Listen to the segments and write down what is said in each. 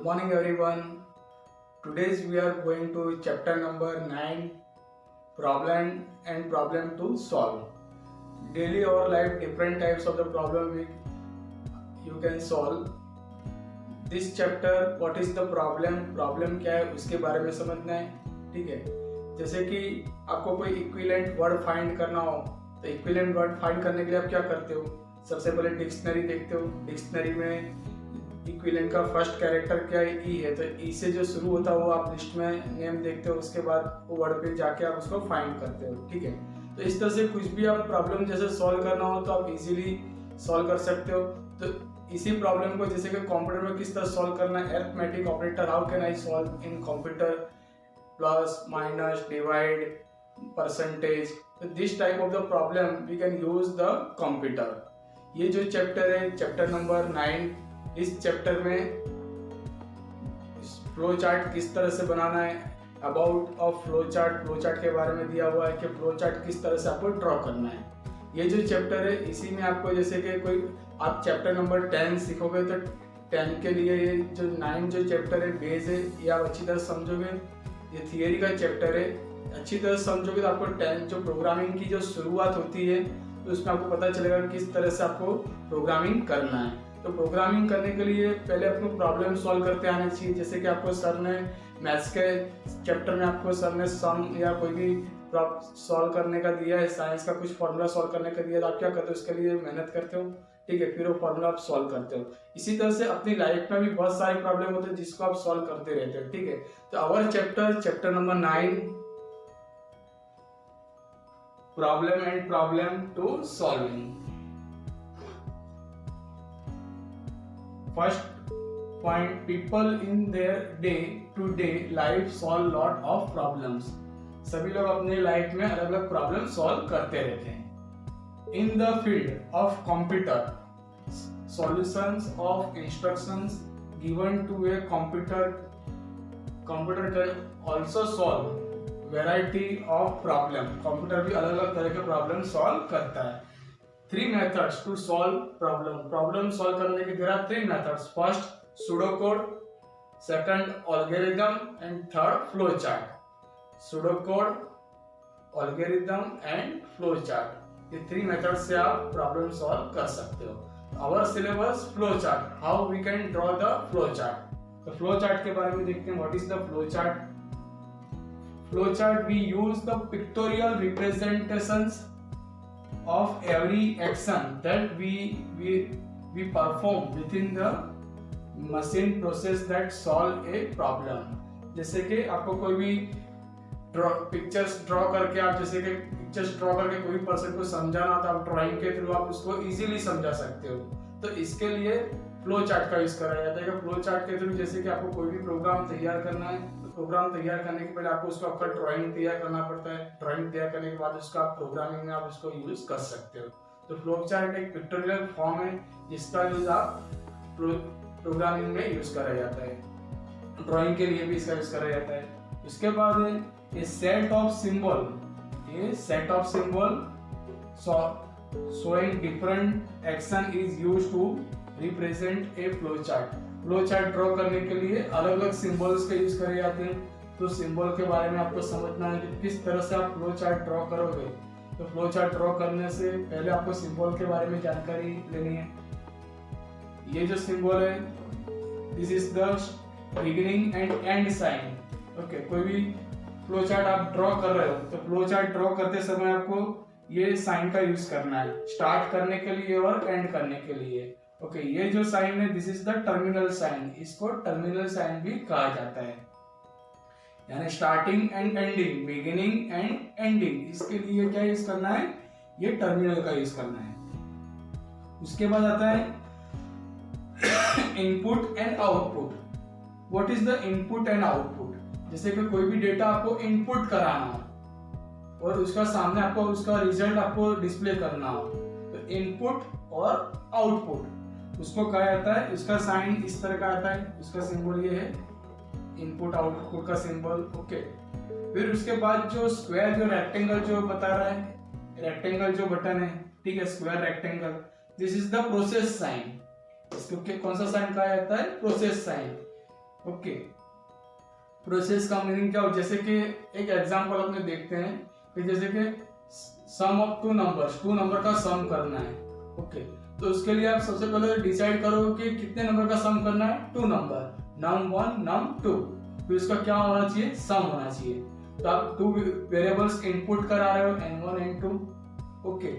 morning everyone. Today we are going to chapter number 9, problem and problem to solve. Daily our life different types of the problem you can solve. This chapter what is the problem क्या है उसके बारे में समझना है. ठीक है, जैसे कि आपको कोई इक्विवेलेंट वर्ड फाइंड करना हो तो इक्विवेलेंट वर्ड फाइंड करने के लिए आप क्या करते हो? सबसे पहले डिक्शनरी देखते हो. डिक्शनरी में इक्विवेलेंट का फर्स्ट कैरेक्टर क्या है? ई है, तो ई से जो शुरू होता है वो आप लिस्ट में नेम देखते हो. उसके बाद वो वर्ड पे जाके आप उसको फाइंड करते हो. ठीक है, तो इस तरह से कुछ भी आप प्रॉब्लम जैसे सॉल्व करना हो तो आप इजीली सॉल्व कर सकते हो. तो इसी प्रॉब्लम को जैसे कि कंप्यूटर में किस तरह सॉल्व करना है, arithmetic operator how can I solve in computer, plus minus divide percentage, तो this type of the problem we can use the computer. ये जो चैप्टर है चैप्टर नंबर 9, इस चैप्टर में फ्लो चार्ट किस तरह से बनाना है, अबाउट ऑफ फ्लो चार्ट के बारे में दिया हुआ है कि फ्लो चार्ट किस तरह से आपको ड्रॉ करना है. ये जो चैप्टर है इसी में आपको जैसे कि कोई आप चैप्टर नंबर 10 सीखोगे तो 10 के लिए ये जो 9 जो चैप्टर है बेस है, ये आप अच्छी तरह समझोगे. ये थियरी का चैप्टर है, अच्छी तरह समझोगे तो आपको 10 जो प्रोग्रामिंग की जो शुरुआत होती है तो उसमें आपको पता चलेगा किस तरह से आपको प्रोग्रामिंग करना है. तो प्रोग्रामिंग करने के लिए पहले आपको प्रॉब्लम सॉल्व करते आना चाहिए. जैसे कि आपको सर ने मैथ्स के चैप्टर में आपको सर ने सम या कोई भी सॉल्व करने का दिया है, साइंस का कुछ फॉर्मूला सॉल्व करने का दिया, तो आप क्या करते हो? उसके लिए मेहनत करते हो. ठीक है, फिर वो फॉर्मूला आप सॉल्व करते हो. इसी तरह से अपनी लाइफ में भी बहुत सारे प्रॉब्लम होते हैं जिसको आप सॉल्व करते रहते हो. ठीक है, तो our chapter number 9, problem and problem to solving. First point, people in their day-to-day life solve lot of problems. सभी लोग अपने लाइफ में अलग अलग प्रॉब्लम सॉल्व करते रहते हैं. In the field of computer, solutions of instructions given to a computer can also solve variety of problem. Computer भी अलग अलग तरह के प्रॉब्लम सॉल्व करता है. 3 methods to solve problem solve करने के there are 3 methods. First pseudocode, second algorithm and third flowchart. pseudocode, algorithm and flowchart, ये 3 methods से आप problem solve कर सकते हो. Our syllabus flowchart, how we can draw the flowchart. तो flowchart के बारे में देखते हैं. What is the flowchart? Flowchart we use the pictorial representations of every action that we perform within the machine process that solve a problem. जैसे कि आपको कोई भी पिक्चर्स ड्रॉ करके आप जैसे कि पिक्चर्स ड्रॉ करके कोई पर्सन को समझाना था, आप ड्राइंग के थ्रू आप उसको इजीली समझा सकते हो. तो इसके लिए फ्लो चार्ट का यूज करा जाता है. फ्लो चार्ट के थ्रू जैसे कि आपको कोई भी प्रोग्राम तैयार करना है तो प्रोग्राम तैयार करने के पहले आपको उसका आपका ड्राइंग तैयार करना पड़ता है. ड्राइंग तैयार करने के बाद उसका प्रोग्रामिंग में आप उसको यूज कर सकते हो. तो फ्लो चार्ट एक पिक्टोरियल फॉर्म है जिसका यूज आप प्रोग्रामिंग में यूज करा जाता है. ड्राइंग के लिए भी इसका यूज करा जाता है. उसके बाद ये set of symbol showing different action is used to represent a flow chart. Flow chart draw करने के लिए अलग अलग सिंबल्स का यूज करे जाते हैं. तो सिंबल के बारे में आपको समझना है कि किस तरह से आप फ्लो चार्ट ड्रॉ करोगे. तो फ्लो चार्ट ड्रॉ करने से पहले आपको सिंबल के बारे में जानकारी लेनी है. ये जो सिंबल है this is the beginning and end sign. Okay, कोई भी फ्लो चार्ट आप ड्रॉ कर रहे हो तो फ्लो चार्ट ड्रॉ करते समय आपको ये साइन का यूज करना है, स्टार्ट करने के लिए और एंड करने के लिए. ओके, ये जो साइन है this is the terminal sign. इसको टर्मिनल साइन भी कहा जाता है, यानी starting and ending, beginning and ending, इसके लिए क्या यूज करना है? ये टर्मिनल का यूज करना है. उसके बाद आता है input and output. What is the input and output? जैसे कि कोई भी डेटा आपको इनपुट कराना हो और उसका सामने आपको उसका रिजल्ट आपको डिस्प्ले करना हो, तो इनपुट और आउटपुट उसको कहा जाता है. उसका साइन इस तरह का आता है, उसका सिंबल ये है, इनपुट आउटपुट का सिंबल. ओके, फिर उसके बाद जो स्क्वायर जो रेक्टेंगल जो बता रहा है, रेक्टेंगल जो बटन है, ठीक है, square rectangle, this is the process sign. इसको कौन सा साइन कहा जाता है? Process sign. ओके, प्रोसेस का मीनिंग क्या हो, जैसे कि एक एग्जांपल अपने देखते हैं कि जैसे कि सम ऑफ टू नंबर का सम करना है। ओके, तो उसके लिए आप सबसे पहले डिसाइड करो कि कितने नंबर का सम करना है, टू नंबर, num1 num2, तो इसका क्या होना चाहिए, सम होना चाहिए। तो आप टू वेरिएबल्स इनपुट करा रहे हो, n1 n2। Okay,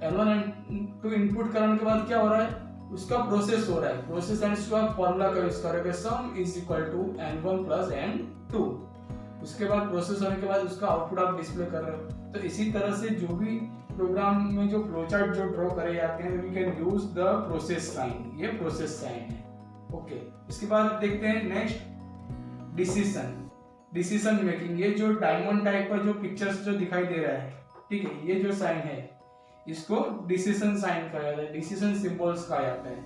n1 n2 input कराने के बाद क्या हो रहा है, उसका प्रोसेस हो रहा है। प्रोसेस एंड उसका फॉर्मूला का यूज करोगे, sum is equal to n1 plus n2। उसके बाद प्रोसेस होने के बाद उसका आउटपुट आप डिस्प्ले कर रहे हो। तो इसी तरह से जो भी प्रोग्राम में जो फ्लोचार्ट जो ड्रॉ करे जाते हैं, we can use the process sign, ये प्रोसेस साइन है। ओके, इसके बाद देखते हैं नेक्स्ट डिसीजन मेकिंग। ये जो डायमंड टाइप का जो पिक्चर्स जो दिखाई दे रहा है, ठीक है, ये जो साइन है इसको डिसीजन साइन कहा जाता है, डिसीजन सिंबल्स कहा जाता है।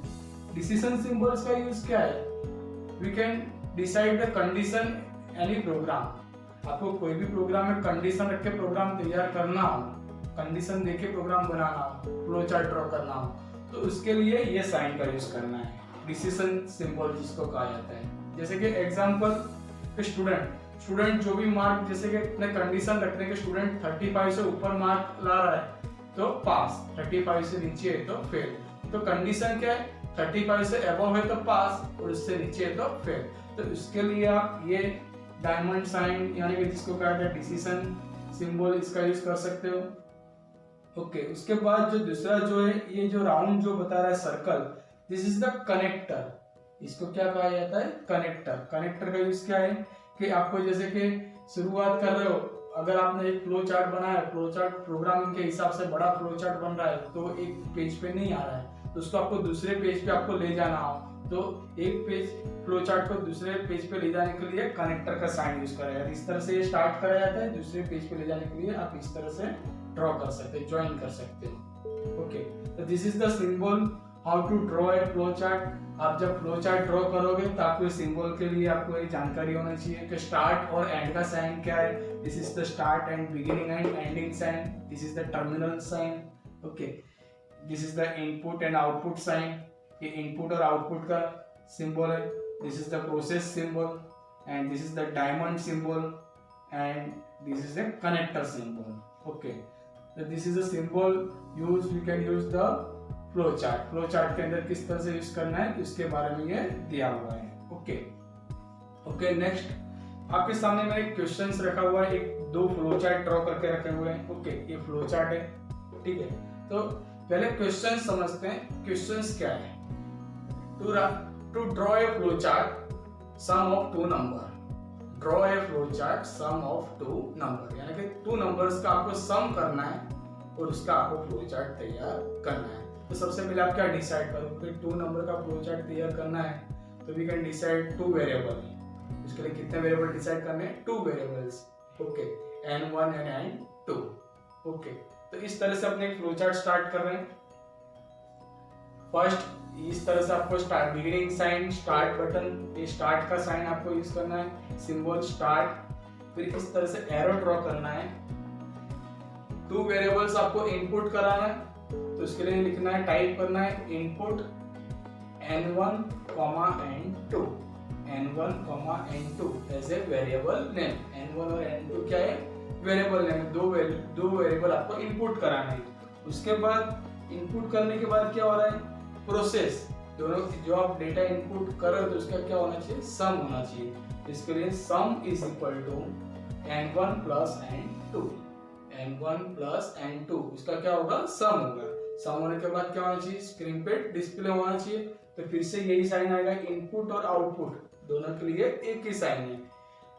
डिसीजन सिंबल्स का यूज क्या है, we can decide the condition any program. आपको कोई भी प्रोग्राम में कंडीशन रख के प्रोग्राम तैयार करना हो, कंडीशन देके प्रोग्राम बनाना हो, फ्लो चार्ट ड्रॉ करना हो, तो उसके लिए ये साइन का यूज करना है, डिसीजन सिंबल जिसको कहा जाता है। जैसे कि एग्जांपल, स्टूडेंट जो भी मार्क, जैसे कि अपने कंडीशन रखते हैं कि स्टूडेंट 35 से ऊपर मार्क ला रहा है तो पास, 35 से नीचे है तो फेल। तो कंडीशन क्या है, 35 से अबव है तो पास और उससे नीचे है तो फेल। तो इसके लिए आप ये डायमंड साइन यानी कि जिसको कहा जाता है डिसीजन सिंबल, इसका यूज कर सकते हो। ओके, उसके बाद जो दूसरा जो है, ये जो राउंड जो बता रहा है circle, this is the connector. इसको क्या कहा जाता है, कनेक्टर। कनेक्टर का यूज क्या है कि आपको जैसे कि शुरुआत कर रहे हो, अगर आपने एक फ्लो चार्ट बनाया, फ्लो चार्ट प्रोग्रामिंग के हिसाब से बड़ा फ्लो चार्ट बन रहा है तो एक पेज पे नहीं आ रहा है, तो उसको आपको दूसरे पेज पे आपको ले जाना हो, तो एक पेज फ्लो चार्ट को दूसरे पेज पे ले जाने के लिए कनेक्टर का साइन यूज करा जाता है। इस तरह से ये स्टार्ट करा जाता है, दूसरे पेज पे ले जाने के लिए आप इस तरह से ड्रॉ कर सकते हो, ज्वाइन कर सकते हो। ओके, तो this is the symbol how to draw a flow chart. आप जब फ्लो चार्ट ड्रॉ करोगे तो आपको सिंबल के लिए आपको ये जानकारी होनी चाहिए कि स्टार्ट और एंड का साइन क्या है। This is the start and beginning and ending sign, this is the terminal sign. Okay, this is the input and output sign, ये इनपुट और आउटपुट का सिंबल है। This is the process symbol and this is the diamond symbol and this is the connector symbol. Okay, so this is a symbol used, we can use the flow chart। Flow chart के अंदर किस तरह से use करना है तो इसके बारे में ये दिया हुआ है। ओके, नेक्स्ट आपके सामने मैंने क्वेश्चंस रखा हुआ है, एक दो फ्लो चार्ट ड्रॉ करके रखे हुए हैं। ओके, ये फ्लो चार्ट है, ठीक है। तो पहले क्वेश्चन समझते हैं, क्वेश्चंस क्या है। To draw a flow chart sum of two number, draw a flow chart sum of two number, यानी कि टू नंबर्स का आपको सम करना है और उसका आपको फ्लो चार्ट तैयार करना है। तो सबसे पहले आप क्या डिसाइड करो कि टू नंबर का फ्लो चार्ट तैयार करना है, तो we can decide two variable. उसके लिए कितने वेरिएबल डिसाइड करने हैं, two variables. Okay, n1 and n2। Okay, तो इस तरह से अपने फ्लो चार्ट स्टार्ट कर रहे हैं। फर्स्ट इस तरह से आपको start, beginning sign, start button, ये स्टार्ट का साइन आपको यूज करना है, सिंबल स्टार्ट। फिर इस तरह से एरो ड्रॉ करना है। टू वेरिएबल्स आपको इनपुट कराना है, तो उसके लिए लिखना है, टाइप करना है input n1, n2, n1, n2 as a variable name. n1 और n2 क्या है, वेरिएबल नेम, दो वेरिएबल आपको इनपुट कराना है। उसके बाद इनपुट करने के बाद क्या हो रहा है, प्रोसेस, दोनों जो आप डेटा इनपुट कर रहे हो तो उसका क्या होना चाहिए, सम होना चाहिए। इसके लिए sum is equal to n1 plus n2, n1 plus n2, इसका क्या होगा, सम होगा। सम होने के बाद क्या होना चाहिए, स्क्रीन पे डिस्प्ले होना चाहिए। तो फिर से यही साइन आएगा, इनपुट और आउटपुट दोनों के लिए एक ही साइन है,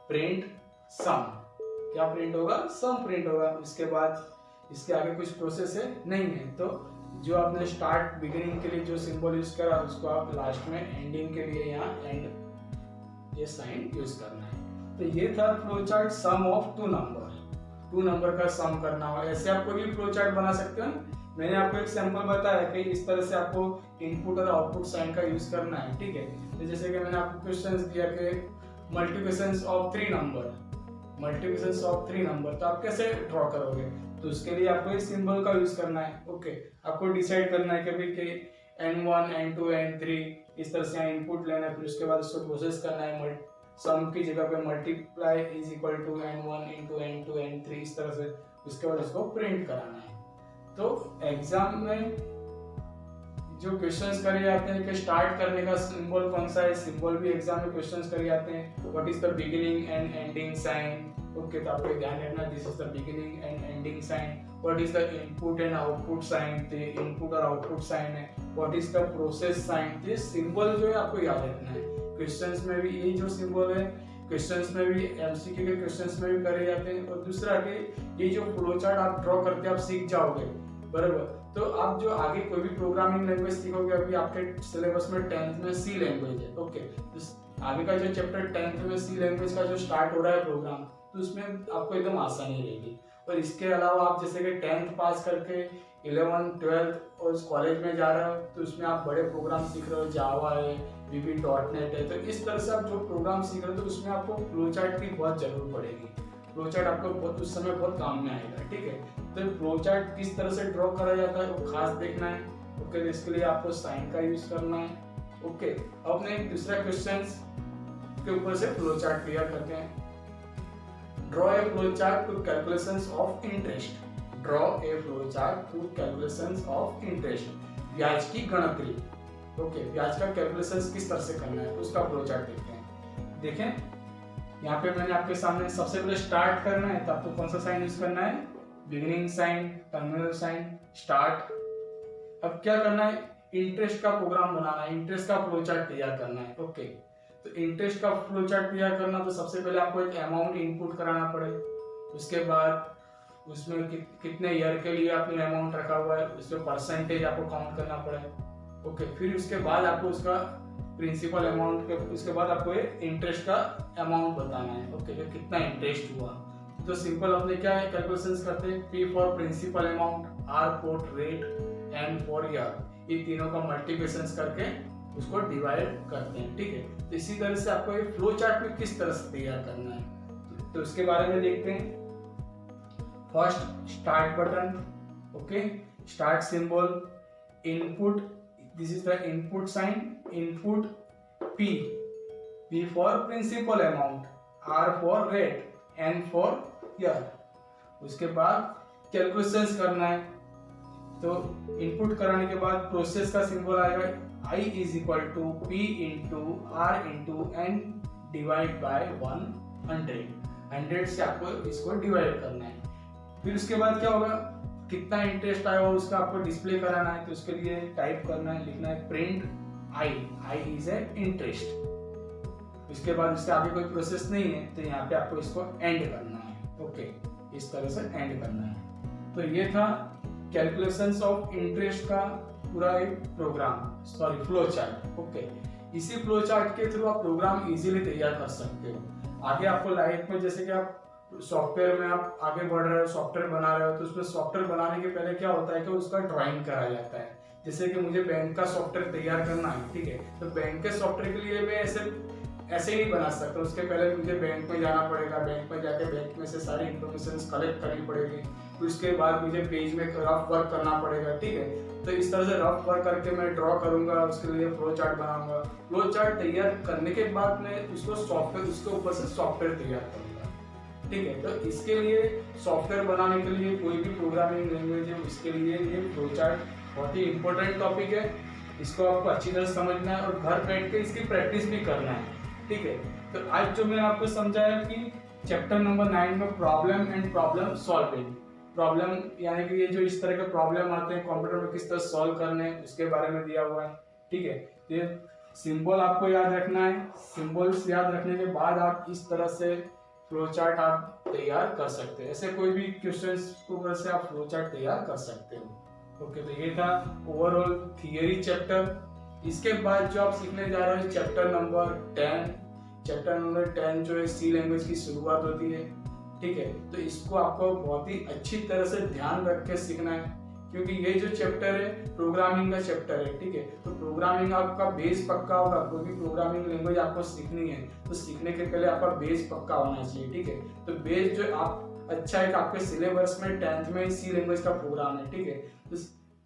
प्रिंट सम। क्या प्रिंट होगा, सम प्रिंट होगा। उसके बाद इसके आगे कुछ प्रोसेस है नहीं है, तो जो आपने स्टार्ट बिगिनिंग के लिए जो सिंबल यूज करा उसको आप लास्ट में एंडिंग के लिए यहाँ एंड ये साइन यूज करना है। तो ये था flow chart sum of two number का सम करना हो। ऐसे आप कोई भी फ्लो चार्ट बना सकते हो। मैंने आपको एक सैंपल बताया कि इस तरह से आपको इनपुट और आउटपुट साइन का यूज करना है, ठीक है। तो जैसे कि मैंने आपको क्वेश्चन दिया कि मल्टीप्लिकेशंस ऑफ थ्री नंबर, तो आप कैसे ड्रॉ करोगे, तो उसके लिए आपको इस सिंबल का यूज करना है। ओके, आपको डिसाइड करना है कि n1, n2, n3 इस तरह से यहाँ इनपुट लेना है, फिर उसके बाद उसको प्रोसेस करना है, सम की जगह पे multiply is equal to n1 into n2 n3 इस तरह से, उसके बाद इसको प्रिंट कराना है। तो एग्जाम में जो क्वेश्चंस करे जाते हैं कि स्टार्ट करने का सिंबल कौन सा है, सिंबल भी एग्जाम में क्वेश्चंस करे जाते हैं। What is the beginning and ending sign, okay, तो आपको ध्यान रखना this is the beginning and ending sign. What is the input and output sign, तो इनपुट और आउटपुट साइन है। What is the process sign, ये सिंबल जो है आपको याद रखना है। क्वेश्चंस में भी ये जो सिंबल है, क्वेश्चंस में भी, एमसीक्यू के क्वेश्चंस में भी करे जाते हैं। और दूसरा कि ये जो फ्लो चार्ट आप ड्रॉ करके आप सीख जाओगे, बराबर, तो आप जो आगे कोई भी प्रोग्रामिंग लैंग्वेज सीखोगे, अभी आपके सिलेबस में 10th में सी लैंग्वेज है, ओके, तो आगे का जो चैप्टर 10th में सी लैंग्वेज का जो स्टार्ट हो रहा है प्रोग्राम, तो उसमें आपको एकदम आसानी रहेगी। और इसके अलावा आप जैसे कि 10th पास करके 11th 12th और कॉलेज में जा रहे हो, तो उसमें आप बड़े प्रोग्राम सीख रहे हो, जावा है, VB.NET है, तो इस तरह से आप जो प्रोग्राम सीख रहे हो, तो उसमें आपको फ्लो चार्ट की बहुत जरूरत पड़ेगी। फ्लो चार्ट आपको बहुत उस समय बहुत काम में आएगा, ठीक है। तो फ्लो चार्ट किस तरह से ड्रॉ करा जाता है वो खास देखना है, ओके, तो इसके लिए आपको साइन का यूज करना है, ओके। अब अपने दूसरा क्वेश्चन के ऊपर से फ्लो चार्ट क्लियर करते हैं। Draw a flow chart to calculations of interest, draw a flow chart to calculations of interest, ब्याज की गणतरी, ओके, ब्याज का कैलकुलेशंस किस तरह से करना है उसका फ्लो चार्ट देखते हैं। देखें यहाँ पे मैंने आपके सामने सबसे पहले स्टार्ट करना है, तो आपको कौन सा साइन यूज करना है, beginning sign, terminal sign, start. अब क्या करना है, इंटरेस्ट का प्रोग्राम बनाना है, इंटरेस्ट का फ्लो चार्ट तैयार करना है, ओके। तो इंटरेस्ट का फ्लो चार्ट तैयार करना, तो सबसे पहले आपको एक अमाउंट इनपुट कराना पड़े, उसके बाद उसमें कितने ईयर के लिए आपने अमाउंट रखा हुआ है, उसमें परसेंटेज आपको काउंट करना पड़े, ओके। फिर उसके बाद आपको उसका प्रिंसिपल अमाउंट के, उसके बाद आपको इंटरेस्ट का अमाउंट बताना है, ओके, तो कितना इंटरेस्ट हुआ। तो सिंपल हमने क्या है कैलकुलेशंस करते हैं, P for principal amount, R for rate, N for year, ये तीनों का मल्टीप्लिकेशंस करके उसको डिवाइड करते हैं, ठीक है। तो इसी तरह से आपको ये फ्लो चार्ट में किस तरह से तैयार करना है, तो उसके बारे में देखते हैं। First start button, okay, start symbol, input, this is the input sign, input P for principal amount, R for rate, N for year. उसके बाद कैलकुलेशंस करना है, तो इनपुट कराने के बाद प्रोसेस का सिंबल आएगा, I is equal to P into R into N divide by 100 से आपको इसको डिवाइड करना है। फिर उसके बाद क्या होगा, कितना इंटरेस्ट आया हो उसका आपको डिस्प्ले कराना है, तो उसके लिए टाइप करना है, लिखना है print I is a interest. उसके बाद इसके आगे कोई प्रोसेस नहीं है, तो यहाँ पे आपको इसको एंड करना है, ओके, इस तरह से एंड करना है। तो ये था कैलकुलेशंस ऑफ इंटरेस्ट का पूरा एक program, sorry flow chart, okay. इसी फ्लो चार्ट के थ्रू आप प्रोग्राम इजीली तैयार कर सकते हो। आगे आपको लाइफ में जैसे कि आप सॉफ्टवेयर में आप आगे बढ़ रहे हो, सॉफ्टवेयर बना रहे हो, तो उसमें सॉफ्टवेयर बनाने के पहले क्या होता है कि उसका ड्राइंग कराया जाता है। जैसे कि मुझे बैंक का सॉफ्टवेयर तैयार करना है, ठीक है, तो बैंक के सॉफ्टवेयर के लिए मैं ऐसे ही नहीं बना सकता, उसके पहले मुझे बैंक में जाना पड़ेगा, बैंक में जाके बैंक में से सारी इंफॉर्मेशन कलेक्ट करनी पड़ेगी, फिर उसके बाद मुझे पेज में रफ वर्क करना पड़ेगा, ठीक है। तो इस तरह से रफ वर्क करके मैं ड्रॉ करूंगा, उसके लिए फ्लो चार्ट बनाऊंगा। फ्लो चार्ट तैयार करने के बाद मैं उसको सॉफ्टवेयर, उसके ऊपर से सॉफ्टवेयर तैयार करूंगा, ठीक है। तो इसके लिए सॉफ्टवेयर बनाने के लिए कोई भी प्रोग्रामिंग लैंग्वेज है, उसके लिए ये फ्लो चार्ट बहुत ही इंपॉर्टेंट टॉपिक है। इसको आपको अच्छी तरह समझना है और घर बैठ के इसकी प्रैक्टिस भी करना है, ठीक है। तो आज जो मैंने आपको समझाया कि चैप्टर नंबर 9 में problem and problem solving, problem यानी कि ये जो इस तरह के प्रॉब्लम आते हैं कंप्यूटर में किस तरह सॉल्व करने हैं उसके बारे में दिया हुआ है, ठीक है। तो ये सिंबल आपको याद रखना है, सिंबल्स याद रखने के बाद आप इस तरह से फ्लो चार्ट आप तैयार कर सकते हैं। ऐसे कोई भी क्वेश्चंस के ऊपर से आप फ्लो चार्ट तैयार कर सकते हो, ओके। तो ये था ओवरऑल थियरी चैप्टर। इसके बाद जो आप सीखने जा रहे हो चैप्टर नंबर 10, चैप्टर नंबर 10 जो है सी लैंग्वेज की शुरुआत होती है, ठीक है। तो इसको आपको बहुत ही अच्छी तरह से ध्यान रख के सीखना है, क्योंकि ये जो चैप्टर है प्रोग्रामिंग का चैप्टर है, ठीक है। तो प्रोग्रामिंग आपका बेस पक्का होगा, कोई भी प्रोग्रामिंग लैंग्वेज आपको सीखनी है तो सीखने के पहले आपका बेस पक्का होना चाहिए, ठीक है। तो बेस जो आप अच्छा है कि आपके सिलेबस में 10th में सी लैंग्वेज का प्रोग्राम है, ठीक है। तो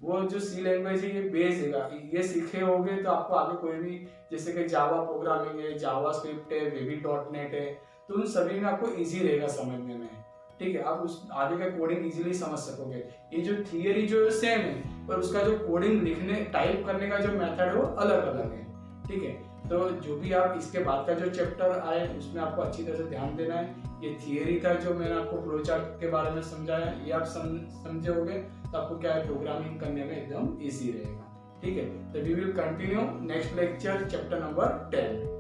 वो जो सी लैंग्वेज है ये बेस है, ये सीखे होगे तो आपको आगे कोई भी, जैसे कि जावा प्रोग्रामिंग है, जावा स्क्रिप्ट है, वेबी डॉट नेट है, तो उन सभी में आपको इजी रहेगा समझने में। ठीक है, आप उस आगे का कोडिंग इजीली समझ सकोगे। ये जो थियरी जो सेम है, पर उसका जो कोडिंग लिखने टाइप करने का जो मेथड है वो अलग अलग है। ठीक है, तो जो भी आप इसके बाद का जो चैप्टर आए उसमें आपको अच्छी तरह से ध्यान देना है। ये थियरी का जो मैंने आपको फ्लो चार्ट के बारे में समझाया, ये आप समझोगे तो आपको क्या है, प्रोग्रामिंग करने में एकदम इजी रहेगा। ठीक है, तो we will continue next lecture chapter number 10।